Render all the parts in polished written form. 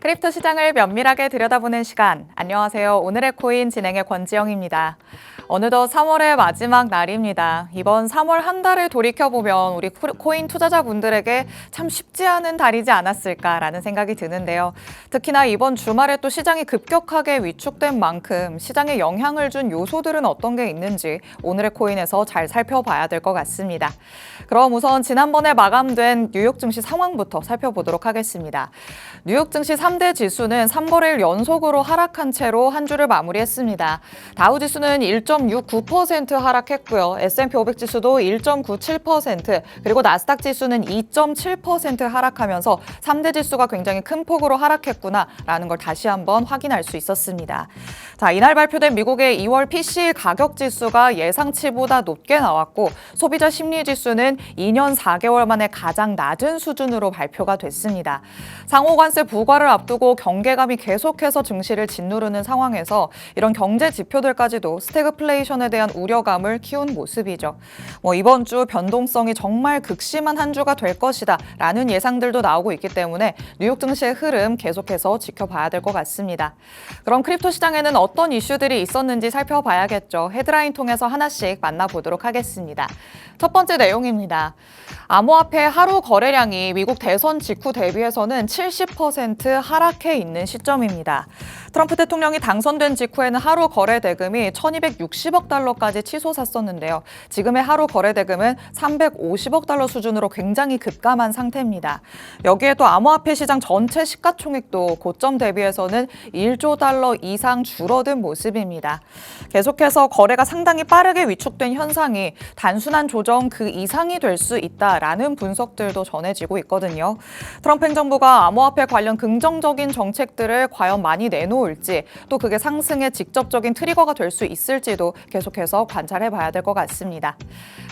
크립토 시장을 면밀하게 들여다보는 시간. 안녕하세요. 오늘의 코인 진행의 권지영입니다. 어느덧 3월의 마지막 날입니다. 이번 3월 한 달을 돌이켜보면 우리 코인 투자자분들에게 참 쉽지 않은 달이지 않았을까라는 생각이 드는데요. 특히나 이번 주말에 또 시장이 급격하게 위축된 만큼 시장에 영향을 준 요소들은 어떤 게 있는지 오늘의 코인에서 잘 살펴봐야 될 것 같습니다. 그럼 우선 지난번에 마감된 뉴욕 증시 상황부터 살펴보도록 하겠습니다. 뉴욕 증시 3대 지수는 3거래일 연속으로 하락한 채로 한 주를 마무리했습니다. 다우 지수는 1.69% 하락했고요. S&P 500 지수도 1.97%, 그리고 나스닥 지수는 2.7% 하락하면서 3대 지수가 굉장히 큰 폭으로 하락했구나라는 걸 다시 한번 확인할 수 있었습니다. 자, 이날 발표된 미국의 2월 PCE 가격 지수가 예상치보다 높게 나왔고 소비자 심리 지수는 2년 4개월 만에 가장 낮은 수준으로 발표가 됐습니다. 상호관세 부과를 앞두고 경계감이 계속해서 증시를 짓누르는 상황에서 이런 경제 지표들까지도 스태그플레이션에 대한 우려감을 키운 모습이죠. 이번 주 변동성이 정말 극심한 한 주가 될 것이다 라는 예상들도 나오고 있기 때문에 뉴욕 증시의 흐름 계속해서 지켜봐야 될 것 같습니다. 그럼 크립토 시장에는 어떤 이슈들이 있었는지 살펴봐야겠죠. 헤드라인 통해서 하나씩 만나보도록 하겠습니다. 첫 번째 내용입니다. 암호화폐 하루 거래량이 미국 대선 직후 대비해서는 70% 하락해 있는 시점입니다. 트럼프 대통령이 당선된 직후에는 하루 거래 대금이 1,260억 달러까지 치솟았었는데요. 지금의 하루 거래 대금은 350억 달러 수준으로 굉장히 급감한 상태입니다. 여기에 또 암호화폐 시장 전체 시가총액도 고점 대비해서는 1조 달러 이상 줄어든 모습입니다. 계속해서 거래가 상당히 빠르게 위축된 현상이 단순한 조정 그 이상이 될 수 있다라는 분석들도 전해지고 있거든요. 트럼프 행정부가 암호화폐 관련 긍정적인 정책들을 과연 많이 내놓을지, 또 그게 상승의 직접적인 트리거가 될 수 있을지도 계속해서 관찰해 봐야 될 것 같습니다.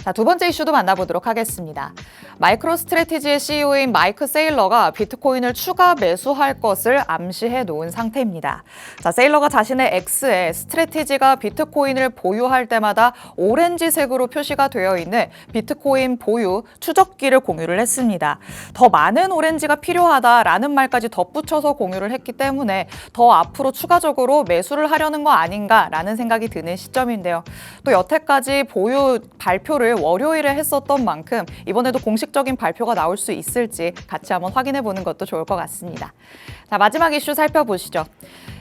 자, 두 번째 이슈도 만나보도록 하겠습니다. 마이크로 스트래티지의 CEO인 마이크 세일러가 비트코인을 추가 매수할 것을 암시해 놓은 상태입니다. 자, 세일러가 자신의 X에 스트래티지가 비트코인을 보유할 때마다 오렌지색으로 표시가 되어 있는 비트코인 보유 추적기를 공유를 했습니다. 더 많은 오렌지가 필요하다라는 말까지 덧붙여서 공유를 했기 때문에 더 앞으로 추가적으로 매수를 하려는 거 아닌가라는 생각이 드는 시점인데요. 또 여태까지 보유 발표를 월요일에 했었던 만큼 이번에도 공식적인 발표가 나올 수 있을지 같이 한번 확인해 보는 것도 좋을 것 같습니다. 자, 마지막 이슈 살펴보시죠.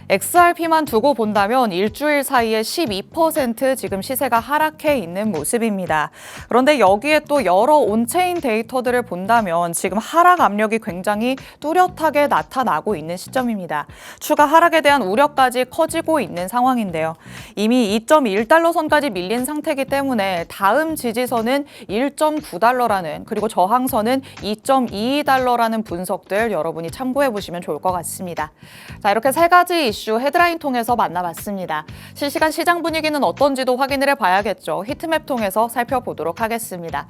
XRP만 두고 본다면 일주일 사이에 12% 지금 시세가 하락해 있는 모습입니다. 그런데 여기에 또 여러 온체인 데이터들을 본다면 지금 하락 압력이 굉장히 뚜렷하게 나타나고 있는 시점입니다. 추가 하락에 대한 우려까지 커지고 있는 상황인데요. 이미 2.1달러 선까지 밀린 상태이기 때문에 다음 지지선은 1.9달러라는, 그리고 저항선은 2.22달러라는 분석들 여러분이 참고해 보시면 좋을 것 같습니다. 자, 이렇게 세 가지 이슈 헤드라인 통해서 만나봤습니다. 실시간 시장 분위기는 어떤지도 확인을 해봐야겠죠. 히트맵 통해서 살펴보도록 하겠습니다.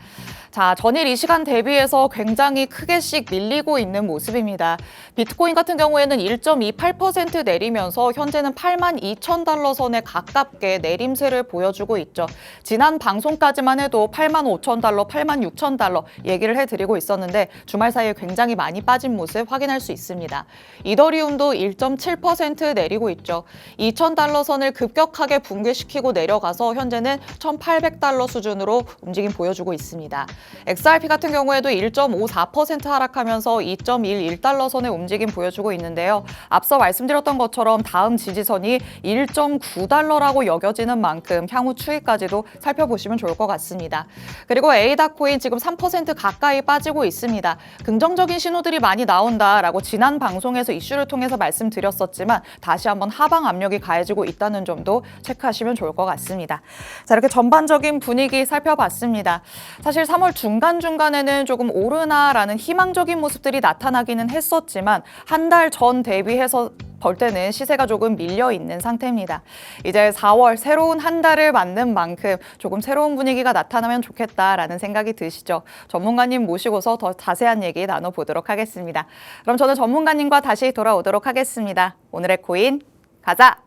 자, 전일 이 시간 대비해서 굉장히 크게씩 밀리고 있는 모습입니다. 비트코인 같은 경우에는 1.28% 내리면서 현재는 82,000달러 선에 가깝게 내림세를 보여주고 있죠. 지난 방송까지만 해도 85,000달러, 86,000달러 얘기를 해드리고 있었는데 주말 사이에 굉장히 많이 빠진 모습 확인할 수 있습니다. 이더리움도 1.7% 내리고 있죠. 2,000달러 선을 급격하게 붕괴시키고 내려가서 현재는 1,800달러 수준으로 움직임 보여주고 있습니다. XRP 같은 경우에도 1.54% 하락하면서 2.11달러 선의 움직임 보여주고 있는데요. 앞서 말씀드렸던 것처럼 다음 지지선이 1.9달러라고 여겨지는 만큼 향후 추이까지도 살펴보시면 좋을 것 같습니다. 그리고 에이다코인 지금 3% 가까이 빠지고 있습니다. 긍정적인 신호들이 많이 나온다라고 지난 방송에서 이슈를 통해서 말씀드렸었지만 다시 한번 하방 압력이 가해지고 있다는 점도 체크하시면 좋을 것 같습니다. 자, 이렇게 전반적인 분위기 살펴봤습니다. 사실 3월 중간중간에는 조금 오르나라는 희망적인 모습들이 나타나기는 했었지만 한 달 전 대비해서 볼 때는 시세가 조금 밀려 있는 상태입니다. 이제 4월 새로운 한 달을 맞는 만큼 조금 새로운 분위기가 나타나면 좋겠다라는 생각이 드시죠? 전문가님 모시고서 더 자세한 얘기 나눠보도록 하겠습니다. 그럼 저는 전문가님과 다시 돌아오도록 하겠습니다. 오늘의 코인 가자!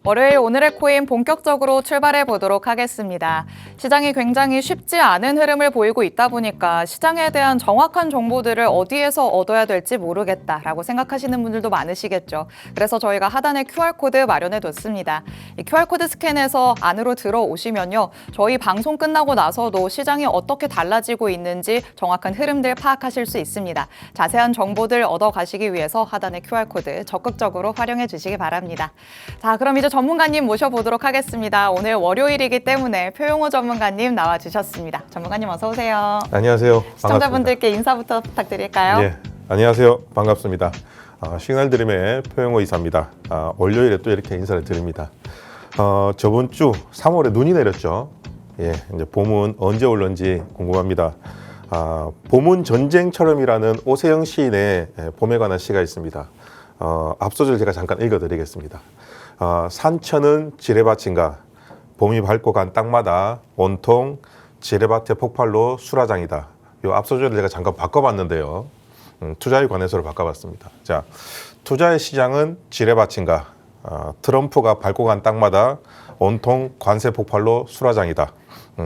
월요일 오늘의 코인 본격적으로 출발해 보도록 하겠습니다. 시장이 굉장히 쉽지 않은 흐름을 보이고 있다 보니까 시장에 대한 정확한 정보들을 어디에서 얻어야 될지 모르겠다라고 생각하시는 분들도 많으시겠죠. 그래서 저희가 하단에 QR코드 마련해 뒀습니다. 이 QR코드 스캔해서 안으로 들어오시면요. 저희 방송 끝나고 나서도 시장이 어떻게 달라지고 있는지 정확한 흐름들 파악하실 수 있습니다. 자세한 정보들 얻어가시기 위해서 하단에 QR코드 적극적으로 활용해 주시기 바랍니다. 자, 그럼 이제 전문가님 모셔보도록 하겠습니다. 오늘 월요일이기 때문에 표용호 전문가님 나와주셨습니다. 전문가님 어서 오세요. 안녕하세요. 시청자분들께 인사부터 부탁드릴까요? 예, 안녕하세요. 반갑습니다. 시그널드림의 표용호 이사입니다. 월요일에 또 이렇게 인사를 드립니다. 저번 주 3월에 눈이 내렸죠. 예, 이제 봄은 언제 올런지 궁금합니다. 봄은 전쟁처럼이라는 오세영 시인의 봄에 관한 시가 있습니다. 앞소절 제가 잠깐 읽어드리겠습니다. 산천은 지뢰밭인가 봄이 밟고 간 땅마다 온통 지뢰밭의 폭발로 수라장이다. 이 앞소절을 제가 잠깐 바꿔봤는데요. 투자에 관해서로 바꿔봤습니다. 자, 투자의 시장은 지뢰밭인가 트럼프가 밟고 간 땅마다 온통 관세 폭발로 수라장이다.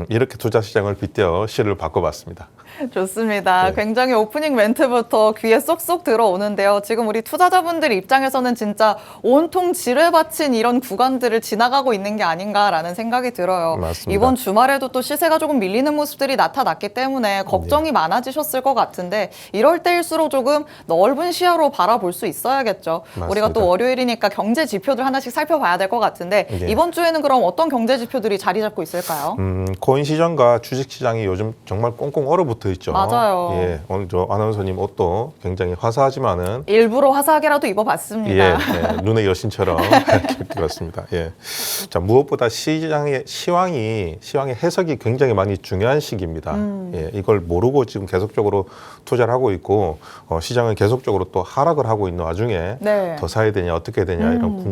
이렇게 투자 시장을 빗대어 시를 바꿔봤습니다. 좋습니다. 네. 굉장히 오프닝 멘트부터 귀에 쏙쏙 들어오는데요. 지금 우리 투자자분들 입장에서는 진짜 온통 지뢰밭인 이런 구간들을 지나가고 있는 게 아닌가라는 생각이 들어요. 맞습니다. 이번 주말에도 또 시세가 조금 밀리는 모습들이 나타났기 때문에 걱정이 많아지셨을 것 같은데 이럴 때일수록 조금 넓은 시야로 바라볼 수 있어야겠죠. 맞습니다. 우리가 또 월요일이니까 경제 지표들 하나씩 살펴봐야 될 것 같은데 네. 이번 주에는 그럼 어떤 경제 지표들이 자리 잡고 있을까요? 코인 시장과 주식 시장이 요즘 정말 꽁꽁 얼어붙어 있죠. 맞아요. 예, 오늘 저 아나운서님 옷도 굉장히 화사하지만은 일부러 화사하게라도 입어봤습니다. 예, 눈의 여신처럼 그렇습니다. 예. 자, 무엇보다 시장의 시황의 해석이 굉장히 많이 중요한 시기입니다. 예, 이걸 모르고 지금 계속적으로 투자를 하고 있고 시장은 계속적으로 또 하락을 하고 있는 와중에 네. 더 사야 되냐 어떻게 해야 되냐 이런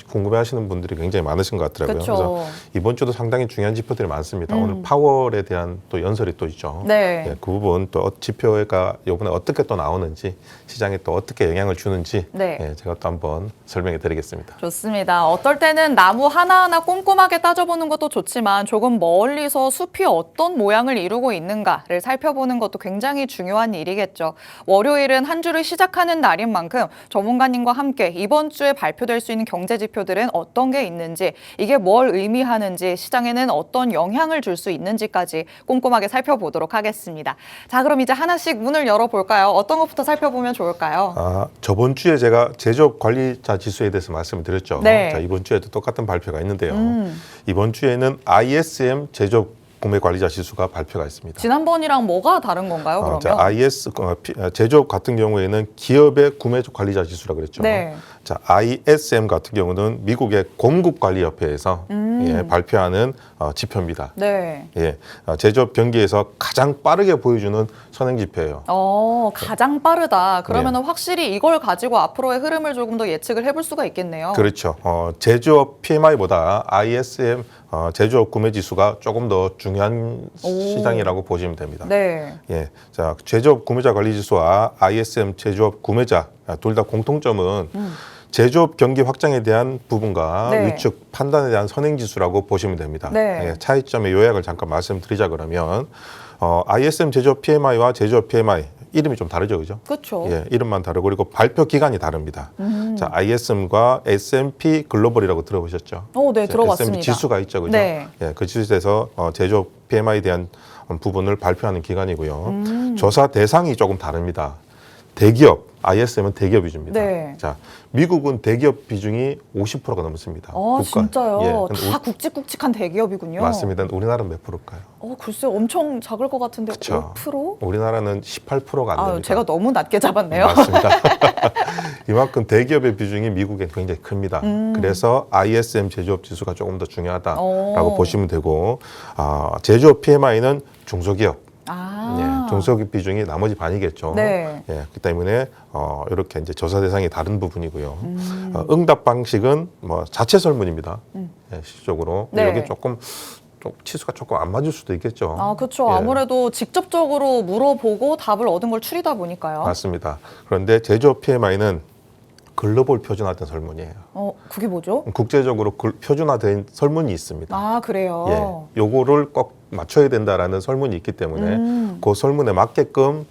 궁금해하시는 분들이 굉장히 많으신 것 같더라고요. 그쵸. 그래서 이번 주도 상당히 중요한 지표들이 많습니다. 오늘 파월에 대한 또 연설이 또 있죠. 네. 예, 그 부분 또 지표가 이번에 어떻게 또 나오는지 시장에 또 어떻게 영향을 주는지 네. 예, 제가 또 한번 설명해 드리겠습니다. 좋습니다. 어떨 때는 나무 하나하나 꼼꼼하게 따져보는 것도 좋지만 조금 멀리서 숲이 어떤 모양을 이루고 있는가를 살펴보는 것도 굉장히 중요한 일이겠죠. 월요일은 한 주를 시작하는 날인 만큼 전문가님과 함께 이번 주에 발표될 수 있는 경제 지표들은 어떤 게 있는지 이게 뭘 의미하는지 시장에는 어떤 영향을 줄 수 있는지까지 꼼꼼하게 살펴보도록 하겠습니다. 자, 그럼 이제 하나씩 문을 열어볼까요? 어떤 것부터 살펴보면 좋을까요? 저번 주에 제가 제조업 관리자 지수에 대해서 말씀을 드렸죠. 네. 자, 이번 주에도 똑같은 발표가 있는데요. 이번 주에는 ISM 제조업 구매 관리자 지수가 발표가 있습니다. 지난번이랑 뭐가 다른 건가요, 그러면? 자, 제조업 같은 경우에는 기업의 구매 관리자 지수라 그랬죠. 네. 자, ISM 같은 경우는 미국의 공급관리협회에서 예, 발표하는 지표입니다. 네. 예, 제조업 경기에서 가장 빠르게 보여주는 선행 지표예요. 가장 빠르다. 그러면 네. 확실히 이걸 가지고 앞으로의 흐름을 조금 더 예측을 해볼 수가 있겠네요. 그렇죠. 제조업 PMI보다 ISM 제조업 구매 지수가 조금 더 중요한 시장이라고 보시면 됩니다. 네. 예, 자, 제조업 구매자 관리 지수와 ISM 제조업 구매자 둘 다 공통점은 제조업 경기 확장에 대한 부분과 네. 위축 판단에 대한 선행 지수라고 보시면 됩니다. 네. 예, 차이점의 요약을 잠깐 말씀드리자 그러면 ISM 제조업 PMI와 제조업 PMI 이름이 좀 다르죠, 그죠? 그렇죠. 예, 이름만 다르고 그리고 발표 기간이 다릅니다. 자, ISM과 S&P 글로벌이라고 들어보셨죠? 네, 들어봤습니다. S&P 지수가 있죠, 그죠? 네. 예, 그 지수에서 제조업 PMI에 대한 부분을 발표하는 기간이고요. 조사 대상이 조금 다릅니다. 대기업, ISM은 대기업 위주입니다. 네. 자, 미국은 대기업 비중이 50%가 넘습니다. 진짜요? 예, 근데 다 굵직굵직한 대기업이군요. 맞습니다. 우리나라는 몇 프로일까요? 글쎄 엄청 작을 것 같은데 그쵸. 5%? 우리나라는 18%가 안 됩니다. 제가 너무 낮게 잡았네요. 맞습니다. 이만큼 대기업의 비중이 미국에 굉장히 큽니다. 그래서 ISM 제조업 지수가 조금 더 중요하다라고 보시면 되고 제조업 PMI는 중소기업. 예, 중소기업 비중이 나머지 반이겠죠. 네. 예, 그렇기 때문에 이렇게 이제 조사 대상이 다른 부분이고요. 응답 방식은 뭐 자체 설문입니다. 예, 실질적으로 네. 여기 조금 치수가 조금 안 맞을 수도 있겠죠. 그렇죠. 예. 아무래도 직접적으로 물어보고 답을 얻은 걸 추리다 보니까요. 맞습니다. 그런데 제조업 PMI는 글로벌 표준화된 설문이에요. 그게 뭐죠? 국제적으로 표준화된 설문이 있습니다. 아, 그래요? 예, 요거를 꼭 맞춰야 된다라는 설문이 있기 때문에 그 설문에 맞게끔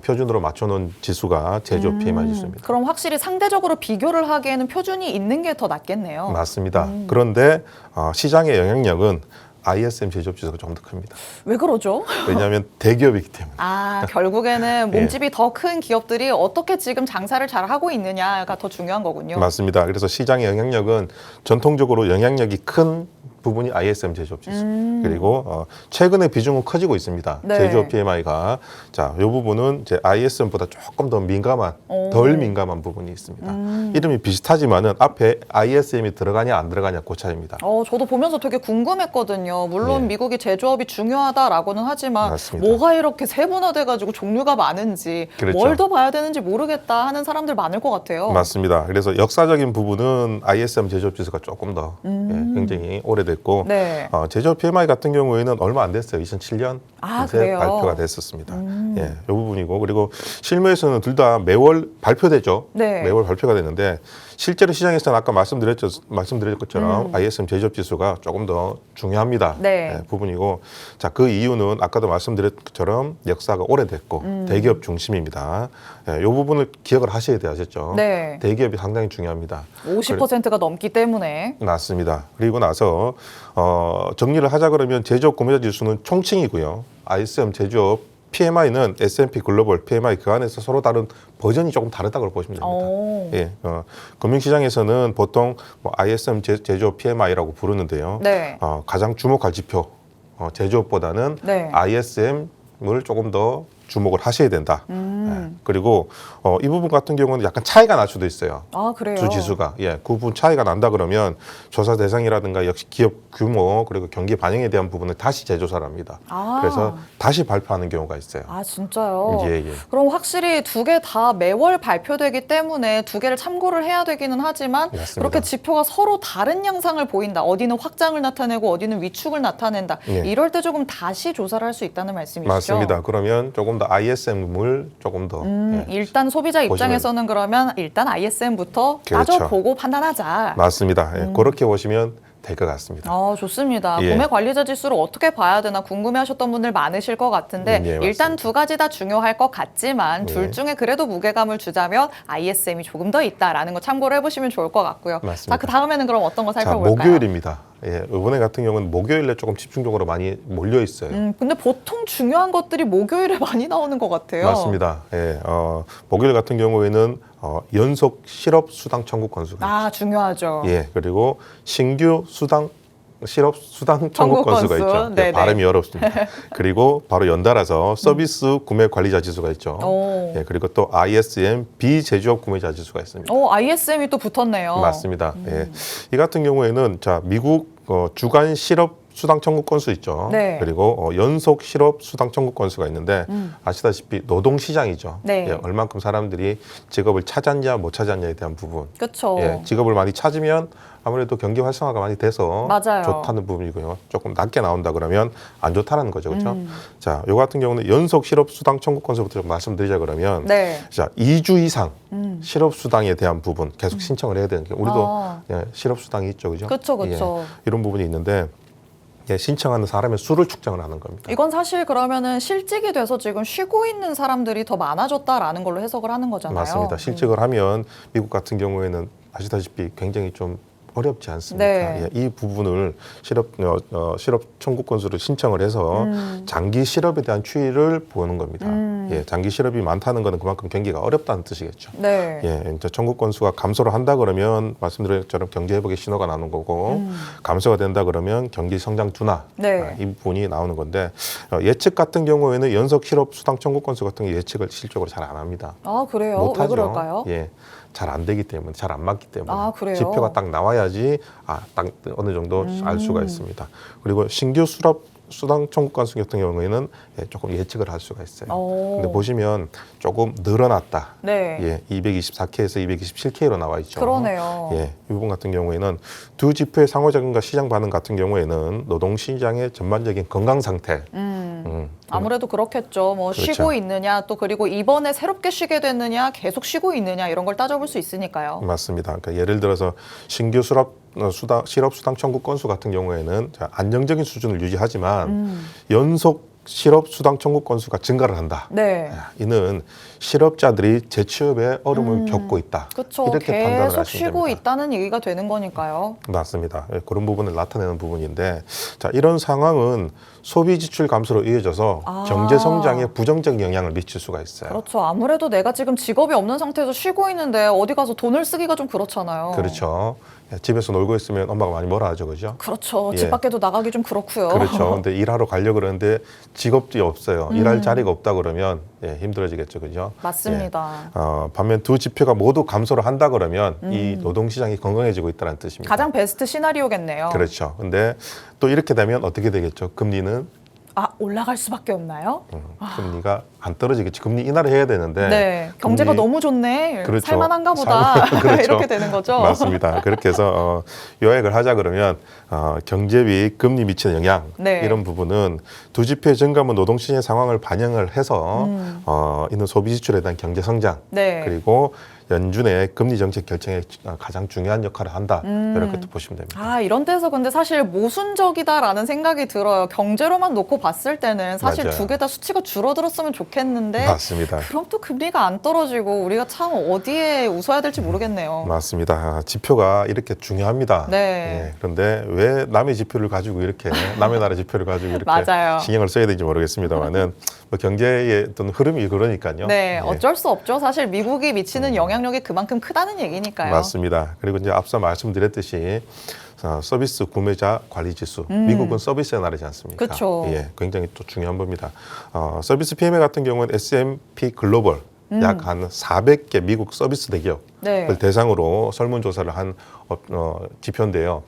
표준으로 맞춰놓은 지수가 제조업 PMI 지수입니다. 그럼 확실히 상대적으로 비교를 하기에는 표준이 있는 게 더 낫겠네요. 맞습니다. 그런데 시장의 영향력은 ISM 제조업 지수가 좀 더 큽니다. 왜 그러죠? 왜냐하면 대기업이기 때문에. 결국에는 예. 몸집이 더 큰 기업들이 어떻게 지금 장사를 잘 하고 있느냐가 더 중요한 거군요. 맞습니다. 그래서 시장의 영향력은 전통적으로 영향력이 큰 부분이 ISM 제조업 지수. 그리고 최근에 비중은 커지고 있습니다. 네. 제조업 PMI가 자, 이 부분은 이제 ISM보다 조금 더 민감한, 덜 민감한 부분이 있습니다. 이름이 비슷하지만은 앞에 ISM이 들어가냐 안 들어가냐 그 차이입니다. 저도 보면서 되게 궁금했거든요. 물론 예. 미국이 제조업이 중요하다라고는 하지만 맞습니다. 뭐가 이렇게 세분화돼가지고 종류가 많은지 그렇죠. 뭘 더 봐야 되는지 모르겠다 하는 사람들 많을 것 같아요. 맞습니다. 그래서 역사적인 부분은 ISM 제조업 지수가 조금 더 굉장히 오래됐고 네. 제조업 PMI 같은 경우에는 얼마 안 됐어요. 2007년 그래요? 발표가 됐었습니다. 예, 이 부분이고 그리고 실무에서는 둘 다 매월 발표되죠. 네. 매월 발표가 되는데 실제로 시장에서는 아까 말씀드린 것처럼 ISM 제조업 지수가 조금 더 중요합니다. 네. 예, 부분이고 자, 그 이유는 아까도 말씀드린 것처럼 역사가 오래됐고 대기업 중심입니다. 이 부분을 기억을 하셔야 되죠. 네. 대기업이 상당히 중요합니다. 50%가 넘기 때문에. 맞습니다. 그리고 나서 정리를 하자 그러면 제조업 구매자 지수는 총칭이고요. ISM 제조업 PMI는 S&P 글로벌 PMI 그 안에서 서로 다른 버전이 조금 다르다고 보시면 됩니다. 예, 금융시장에서는 보통 ISM 제조업 PMI라고 부르는데요. 네. 가장 주목할 지표 제조업보다는 네. ISM을 조금 더 주목을 하셔야 된다. 예, 그리고 이 부분 같은 경우는 약간 차이가 날 수도 있어요. 그래요? 두 지수가 그 부분 차이가 난다 그러면 조사 대상이라든가 역시 기업 규모 그리고 경기 반영에 대한 부분을 다시 재조사를 합니다. 그래서 다시 발표하는 경우가 있어요. 진짜요? 예. 그럼 확실히 두 개 다 매월 발표되기 때문에 두 개를 참고를 해야 되기는 하지만 맞습니다. 그렇게 지표가 서로 다른 양상을 보인다. 어디는 확장을 나타내고 어디는 위축을 나타낸다. 예. 이럴 때 조금 다시 조사를 할 수 있다는 말씀이시죠? 맞습니다. 그러면 조금 더 ISM을 조금 더 일단 소비자 입장에서는 그러면 일단 ISM부터 그렇죠. 따져보고 판단하자. 맞습니다. 그렇게 보시면 될 것 같습니다. 좋습니다. 예. 구매 관리자 지수를 어떻게 봐야 되나 궁금해하셨던 분들 많으실 것 같은데 예, 일단 두 가지 다 중요할 것 같지만 예. 둘 중에 그래도 무게감을 주자면 ISM이 조금 더 있다라는 거 참고를 해보시면 좋을 것 같고요. 맞습니다. 그 다음에는 그럼 어떤 거 자, 살펴볼까요? 목요일입니다. 이번에 같은 경우는 목요일에 조금 집중적으로 많이 몰려 있어요. 근데 보통 중요한 것들이 목요일에 많이 나오는 것 같아요. 맞습니다. 목요일 같은 경우에는 연속 실업 수당 청구 건수가 중요하죠. 그리고 신규 실업 수당 청구 청구 건수가 건수. 있죠. 네네. 발음이 어렵습니다. 그리고 바로 연달아서 서비스 구매 관리자 지수가 있죠. 그리고 또 ISM 비제조업 구매자 지수가 있습니다. ISM이 또 붙었네요. 맞습니다. 이 같은 경우에는 자, 미국 주간 실업 수당 청구 건수 있죠. 네. 그리고 연속 실업 수당 청구 건수가 있는데 아시다시피 노동 시장이죠. 네. 얼만큼 사람들이 직업을 찾았냐 못 찾았냐에 대한 부분. 그렇죠. 직업을 많이 찾으면 아무래도 경기 활성화가 많이 돼서 맞아요. 좋다는 부분이고요. 조금 낮게 나온다 그러면 안 좋다는 거죠. 그렇죠? 자, 요 같은 경우는 연속 실업 수당 청구 건수부터 좀 말씀드리자 그러면 네. 자, 2주 이상 실업 수당에 대한 부분 계속 신청을 해야 되는 게 우리도 실업 수당이 있죠. 그죠? 그렇죠. 이런 부분이 있는데 신청하는 사람의 수를 측정을 하는 겁니다. 이건 사실 그러면은 실직이 돼서 지금 쉬고 있는 사람들이 더 많아졌다라는 걸로 해석을 하는 거잖아요. 맞습니다. 실직을 하면 미국 같은 경우에는 아시다시피 굉장히 좀 어렵지 않습니까? 네. 이 부분을 실업 청구 건수를 신청을 해서 장기 실업에 대한 추이를 보는 겁니다. 장기 실업이 많다는 것은 그만큼 경기가 어렵다는 뜻이겠죠. 네. 이제 청구 건수가 감소를 한다 그러면 말씀드린 것처럼 경제 회복의 신호가 나오는 거고 감소가 된다 그러면 경기 성장 둔화 네. 이 부분이 나오는 건데 예측 같은 경우에는 연속 실업 수당 청구 건수 같은 게 예측을 실적으로 잘 안 합니다. 그래요? 못하죠. 왜 그럴까요? 잘 안 되기 때문에 잘 안 맞기 때문에 그래요? 지표가 딱 나와야지 딱 어느 정도 알 수가 있습니다. 그리고 신규 수당 청구 건수 같은 경우에는 조금 예측을 할 수가 있어요. 오. 근데 보시면 조금 늘어났다. 네. 224K에서 227K로 나와 있죠. 그러네요. 이 부분 같은 경우에는 두 지표의 상호작용과 시장 반응 같은 경우에는 노동시장의 전반적인 건강 상태. 아무래도 그렇겠죠. 뭐 그렇죠. 쉬고 있느냐, 또 그리고 이번에 새롭게 쉬게 됐느냐, 계속 쉬고 있느냐 이런 걸 따져볼 수 있으니까요. 맞습니다. 그러니까 예를 들어서 신규 실업 수당 청구 건수 같은 경우에는 안정적인 수준을 유지하지만 연속 실업 수당 청구 건수가 증가를 한다. 네. 이는 실업자들이 재취업에 어려움을 겪고 있다. 그렇죠. 이렇게 판단을 계속 하시면 쉬고 됩니다. 있다는 얘기가 되는 거니까요. 맞습니다. 그런 부분을 나타내는 부분인데, 자, 이런 상황은 소비 지출 감소로 이어져서 경제 성장에 부정적 영향을 미칠 수가 있어요. 그렇죠. 아무래도 내가 지금 직업이 없는 상태에서 쉬고 있는데 어디 가서 돈을 쓰기가 좀 그렇잖아요. 그렇죠. 집에서 놀고 있으면 엄마가 많이 뭐라 하죠, 그죠? 그렇죠. 예. 집 밖에도 나가기 좀 그렇고요. 그렇죠. 근데 일하러 가려고 그러는데 직업이 없어요. 일할 자리가 없다 그러면 힘들어지겠죠, 그죠? 맞습니다. 반면 두 지표가 모두 감소를 한다 그러면 이 노동시장이 건강해지고 있다는 뜻입니다. 가장 베스트 시나리오겠네요. 그렇죠. 근데 또 이렇게 되면 어떻게 되겠죠? 금리는 올라갈 수밖에 없나요? 금리가 안 떨어지겠지. 금리 인하를 해야 되는데. 네. 경제가 너무 좋네. 그렇죠. 살만한가 보다. 그렇죠. 이렇게 되는 거죠. 맞습니다. 그렇게 해서 요약을 하자 그러면 경제비 금리 미치는 영향 네. 이런 부분은 두 지표의 증감은 노동시장의 상황을 반영을 해서 이는 소비 지출에 대한 경제 성장 네. 그리고 연준의 금리 정책 결정에 가장 중요한 역할을 한다. 이렇게 또 보시면 됩니다. 이런 데서 근데 사실 모순적이다라는 생각이 들어요. 경제로만 놓고 봤을 때는 사실 맞아요. 두 개 다 수치가 줄어들었으면 좋겠는데 맞습니다. 그럼 또 금리가 안 떨어지고 우리가 참 어디에 웃어야 될지 모르겠네요. 맞습니다. 지표가 이렇게 중요합니다. 네. 그런데 왜 남의 지표를 가지고 이렇게 남의 나라 지표를 가지고 이렇게 맞아요. 신경을 써야 되는지 모르겠습니다만은 뭐 경제의 어떤 흐름이 그러니까요. 네, 예. 어쩔 수 없죠. 사실 미국이 미치는 영향력이 그만큼 크다는 얘기니까요. 맞습니다. 그리고 이제 앞서 말씀드렸듯이 서비스 구매자 관리 지수. 미국은 서비스의 나라지 않습니까? 그쵸. 굉장히 또 중요한 겁니다. 서비스 PMI 같은 경우는 S&P 글로벌 약 한 400개 미국 서비스 대기업을 네. 대상으로 설문조사를 한 지표인데요.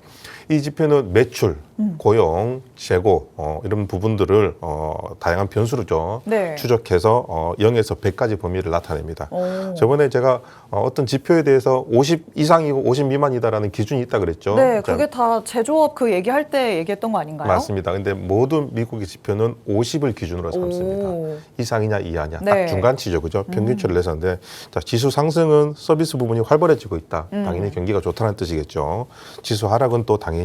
이 지표는 매출, 고용, 재고 이런 부분들을 다양한 변수로죠. 네. 추적해서 0에서 100까지 범위를 나타냅니다. 오. 저번에 제가 어떤 지표에 대해서 50 이상이고 50 미만이다라는 기준이 있다 그랬죠. 네, 자, 그게 다 제조업 그 얘기할 때 얘기했던 거 아닌가요? 맞습니다. 근데 모든 미국의 지표는 50을 기준으로 삼습니다. 오. 이상이냐 이하냐 네. 딱 중간치죠, 그죠? 평균치를 내서인데 자, 지수 상승은 서비스 부분이 활발해지고 있다. 당연히 경기가 좋다는 뜻이겠죠. 지수 하락은 또 당연히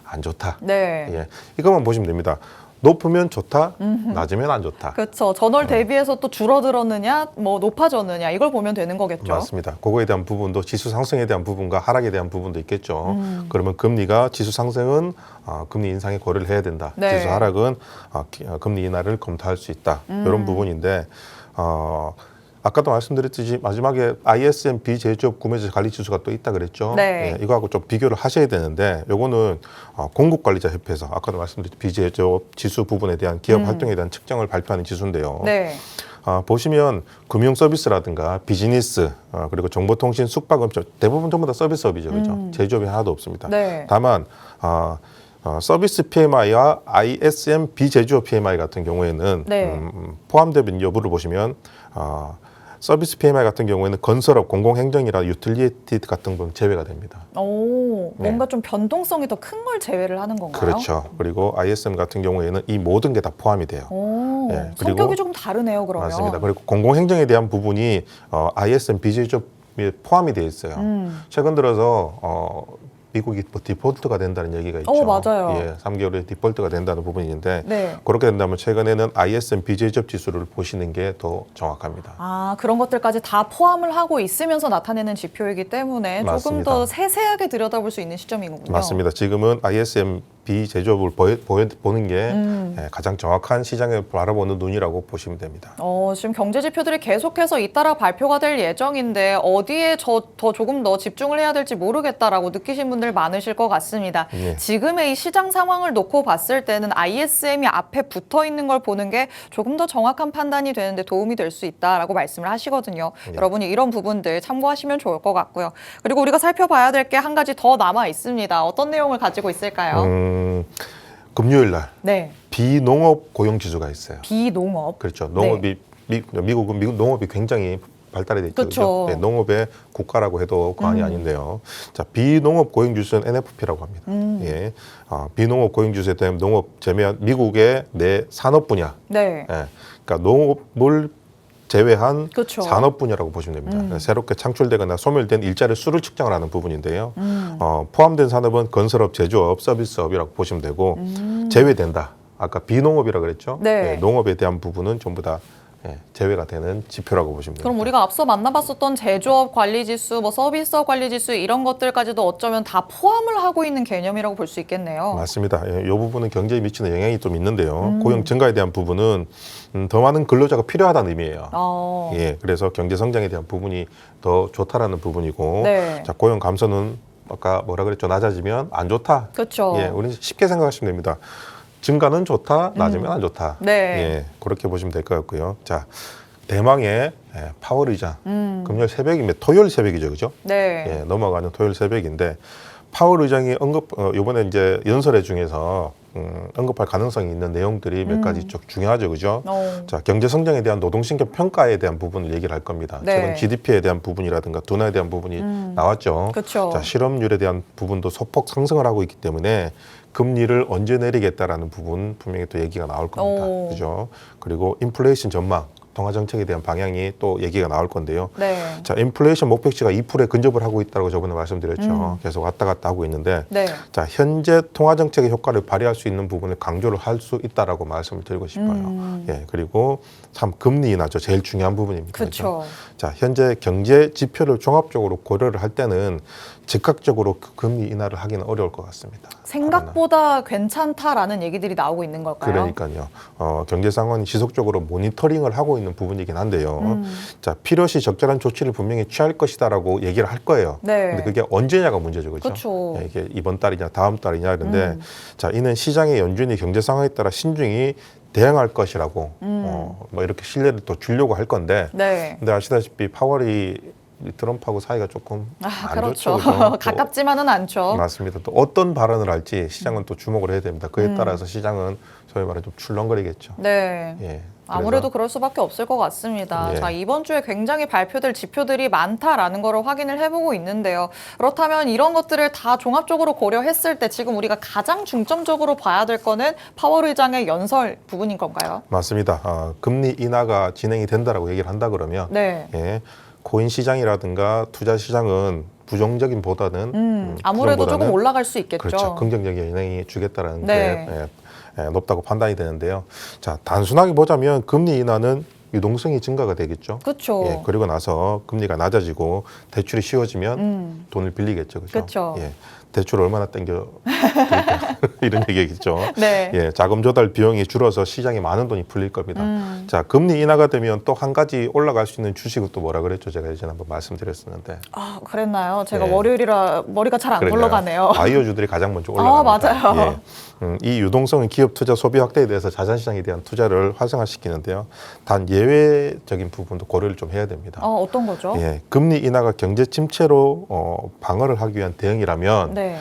안 좋다. 네. 이것만 보시면 됩니다. 높으면 좋다, 낮으면 안 좋다. 그렇죠. 전월 대비해서 또 줄어들었느냐, 뭐 높아졌느냐 이걸 보면 되는 거겠죠. 맞습니다. 그거에 대한 부분도 지수 상승에 대한 부분과 하락에 대한 부분도 있겠죠. 그러면 금리가 지수 상승은 금리 인상에 고려를 해야 된다. 네. 지수 하락은 금리 인하를 검토할 수 있다. 이런 부분인데 아까도 말씀드렸듯이 마지막에 ISM 비제조업 구매자 관리 지수가 또 있다 그랬죠. 네. 이거하고 좀 비교를 하셔야 되는데 요거는 공급관리자협회에서 아까도 말씀드렸듯이 비제조업 지수 부분에 대한 기업 활동에 대한 측정을 발표하는 지수인데요. 네. 보시면 금융 서비스라든가 비즈니스 그리고 정보통신, 숙박업체 대부분 전부 다 서비스업이죠, 그죠? 제조업이 하나도 없습니다. 네. 다만 서비스 PMI와 ISM 비제조업 PMI 같은 경우에는 네. 포함된 여부를 보시면 서비스 PMI 같은 경우에는 건설업, 공공행정이나 유틸리티 같은 건 제외가 됩니다. 오, 뭔가 좀 변동성이 더 큰 걸 제외를 하는 건가요? 그렇죠. 그리고 ISM 같은 경우에는 이 모든 게 다 포함이 돼요. 오, 예, 그리고- 성격이 조금 다르네요, 그러면. 맞습니다. 그리고 공공행정에 대한 부분이 ISM 비제조업에 포함이 되어 있어요. 최근 들어서 미국이 뭐 디폴트가 된다는 얘기가 있죠. 맞아요. 3개월에 디폴트가 된다는 부분이 있는데 네. 그렇게 된다면 최근에는 ISM 비제조업 지수를 보시는 게 더 정확합니다. 그런 것들까지 다 포함을 하고 있으면서 나타내는 지표이기 때문에 조금 맞습니다. 더 세세하게 들여다볼 수 있는 시점이군요. 맞습니다. 지금은 ISM 비제조업을 보는 게 가장 정확한 시장을 바라보는 눈이라고 보시면 됩니다. 지금 경제 지표들이 계속해서 잇따라 발표가 될 예정인데 어디에 더 조금 더 집중을 해야 될지 모르겠다라고 느끼신 분들 많으실 것 같습니다. 예. 지금의 이 시장 상황을 놓고 봤을 때는 ISM이 앞에 붙어 있는 걸 보는 게 조금 더 정확한 판단이 되는데 도움이 될 수 있다라고 말씀을 하시거든요. 예. 여러분이 이런 부분들 참고하시면 좋을 것 같고요. 그리고 우리가 살펴봐야 될 게 한 가지 더 남아 있습니다. 어떤 내용을 가지고 있을까요? 금요일 날 네. 비농업 고용 지수가 있어요. 비농업. 그렇죠. 농업이 미국은 농업이 굉장히 발달이 돼 있죠. 그쵸. 네, 농업의 국가라고 해도 과언이 아닌데요. 자, 비농업 고용 지수는 NFP라고 합니다. 예, 비농업 고용 지수에 대한 농업 제외한 미국의 내 산업 분야. 네. 예, 그러니까 농업을 제외한 그쵸. 산업 분야라고 보시면 됩니다. 새롭게 창출되거나 소멸된 일자리 수를 측정을 하는 부분인데요. 포함된 산업은 건설업, 제조업, 서비스업이라고 보시면 되고 제외된다. 아까 비농업이라고 그랬죠. 네. 예, 농업에 대한 부분은 전부 다 제외가 되는 지표라고 보시면 됩니다. 그럼 우리가 앞서 만나봤었던 제조업 관리 지수, 뭐 서비스업 관리 지수 이런 것들까지도 어쩌면 다 포함을 하고 있는 개념이라고 볼 수 있겠네요. 맞습니다. 이 부분은 경제에 미치는 영향이 좀 있는데요. 고용 증가에 대한 부분은 더 많은 근로자가 필요하다는 의미예요. 예, 그래서 경제 성장에 대한 부분이 더 좋다라는 부분이고, 네. 자, 고용 감소는 아까 뭐라 그랬죠? 낮아지면 안 좋다. 그렇죠. 예, 우리 쉽게 생각하시면 됩니다. 증가는 좋다, 낮으면 안 좋다. 네. 예, 그렇게 보시면 될 것 같고요. 자, 대망의 파월 의장, 금요일 새벽이면 토요일 새벽이죠, 그죠? 네. 예, 넘어가는 토요일 새벽인데 파월 의장이 이번에 이제 연설회 중에서 언급할 가능성이 있는 내용들이 몇 가지 좀 중요하죠, 그죠? 자, 경제 성장에 대한 노동신경 평가에 대한 부분을 얘기를 할 겁니다. 네. 최근 GDP에 대한 부분이라든가 둔화에 대한 부분이 나왔죠. 그쵸. 자, 실업률에 대한 부분도 소폭 상승을 하고 있기 때문에 금리를 언제 내리겠다라는 부분 분명히 또 얘기가 나올 겁니다. 그죠? 그리고 인플레이션 전망, 통화 정책에 대한 방향이 또 얘기가 나올 건데요. 네. 자, 인플레이션 목표치가 2%에 근접을 하고 있다고 저번에 말씀드렸죠. 계속 왔다 갔다 하고 있는데, 네. 자, 현재 통화 정책의 효과를 발휘할 수 있는 부분을 강조를 할 수 있다라고 말씀을 드리고 싶어요. 예, 그리고 참 금리 인하죠. 제일 중요한 부분입니다. 그렇죠. 자, 현재 경제 지표를 종합적으로 고려를 할 때는 즉각적으로 그 금리 인하를 하기는 어려울 것 같습니다. 생각보다 괜찮다라는 얘기들이 나오고 있는 걸까요? 그러니까요. 경제 상황이 지속적으로 모니터링을 하고 있는 부분이긴 한데요. 자, 필요시 적절한 조치를 분명히 취할 것이다라고 얘기를 할 거예요. 네. 근데 그게 언제냐가 문제죠, 그렇죠? 그쵸. 예, 이게 이번 달이냐 다음 달이냐 그런데 자, 이는 시장의 연준이 경제 상황에 따라 신중히 대응할 것이라고 뭐 이렇게 신뢰를 또 주려고 할 건데, 네. 근데 아시다시피 파월이 트럼프하고 사이가 조금 안 그렇죠. 좋죠. 그죠? 가깝지만은 않죠. 맞습니다. 또 어떤 발언을 할지 시장은 또 주목을 해야 됩니다. 그에 따라서 시장은 소위 말해 좀 출렁거리겠죠. 네. 예. 아무래도 그럴 수밖에 없을 것 같습니다. 예. 자, 이번 주에 굉장히 발표될 지표들이 많다라는 거를 확인을 해보고 있는데요. 그렇다면 이런 것들을 다 종합적으로 고려했을 때 지금 우리가 가장 중점적으로 봐야 될 거는 파월 의장의 연설 부분인 건가요? 맞습니다. 금리 인하가 진행이 된다라고 얘기를 한다 그러면 네. 예, 코인 시장이라든가 투자 시장은 부정적인 보다는 아무래도 부정보다는 조금 올라갈 수 있겠죠. 그렇죠. 긍정적인 영향이 주겠다라는 네. 게 높다고 판단이 되는데요. 자, 단순하게 보자면 금리 인하는 유동성이 증가가 되겠죠. 그렇죠. 예, 그리고 나서 금리가 낮아지고 대출이 쉬워지면 돈을 빌리겠죠, 그렇죠? 그쵸. 예, 대출 얼마나 땡겨 드릴까? 이런 얘기겠죠. 네. 예, 자금 조달 비용이 줄어서 시장에 많은 돈이 풀릴 겁니다. 자, 금리 인하가 되면 또 한 가지 올라갈 수 있는 주식은 또 뭐라 그랬죠? 제가 예전에 한번 말씀드렸었는데. 아, 그랬나요? 제가 예. 월요일이라 머리가 잘 안 그러니까요. 굴러가네요. 바이오주들이 가장 먼저 올라갑니다. 맞아요. 예. 이 유동성은 기업 투자 소비 확대에 대해서 자산시장에 대한 투자를 활성화시키는데요. 단 예외적인 부분도 고려를 좀 해야 됩니다. 어떤 거죠? 예, 금리 인하가 경제 침체로 방어를 하기 위한 대응이라면 네.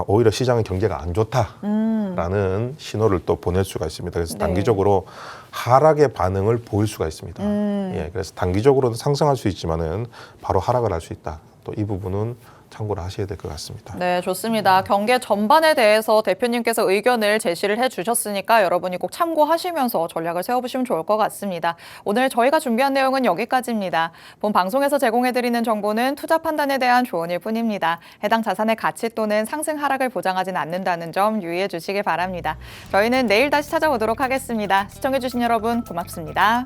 오히려 시장은 경제가 안 좋다라는 신호를 또 보낼 수가 있습니다. 그래서 네. 단기적으로 하락의 반응을 보일 수가 있습니다. 예, 그래서 단기적으로는 상승할 수 있지만은 바로 하락을 할 수 있다. 또 이 부분은 참고를 하셔야 될 것 같습니다. 네, 좋습니다. 경제 전반에 대해서 대표님께서 의견을 제시를 해주셨으니까 여러분이 꼭 참고하시면서 전략을 세워보시면 좋을 것 같습니다. 오늘 저희가 준비한 내용은 여기까지입니다. 본 방송에서 제공해드리는 정보는 투자 판단에 대한 조언일 뿐입니다. 해당 자산의 가치 또는 상승 하락을 보장하진 않는다는 점 유의해 주시기 바랍니다. 저희는 내일 다시 찾아오도록 하겠습니다. 시청해주신 여러분 고맙습니다.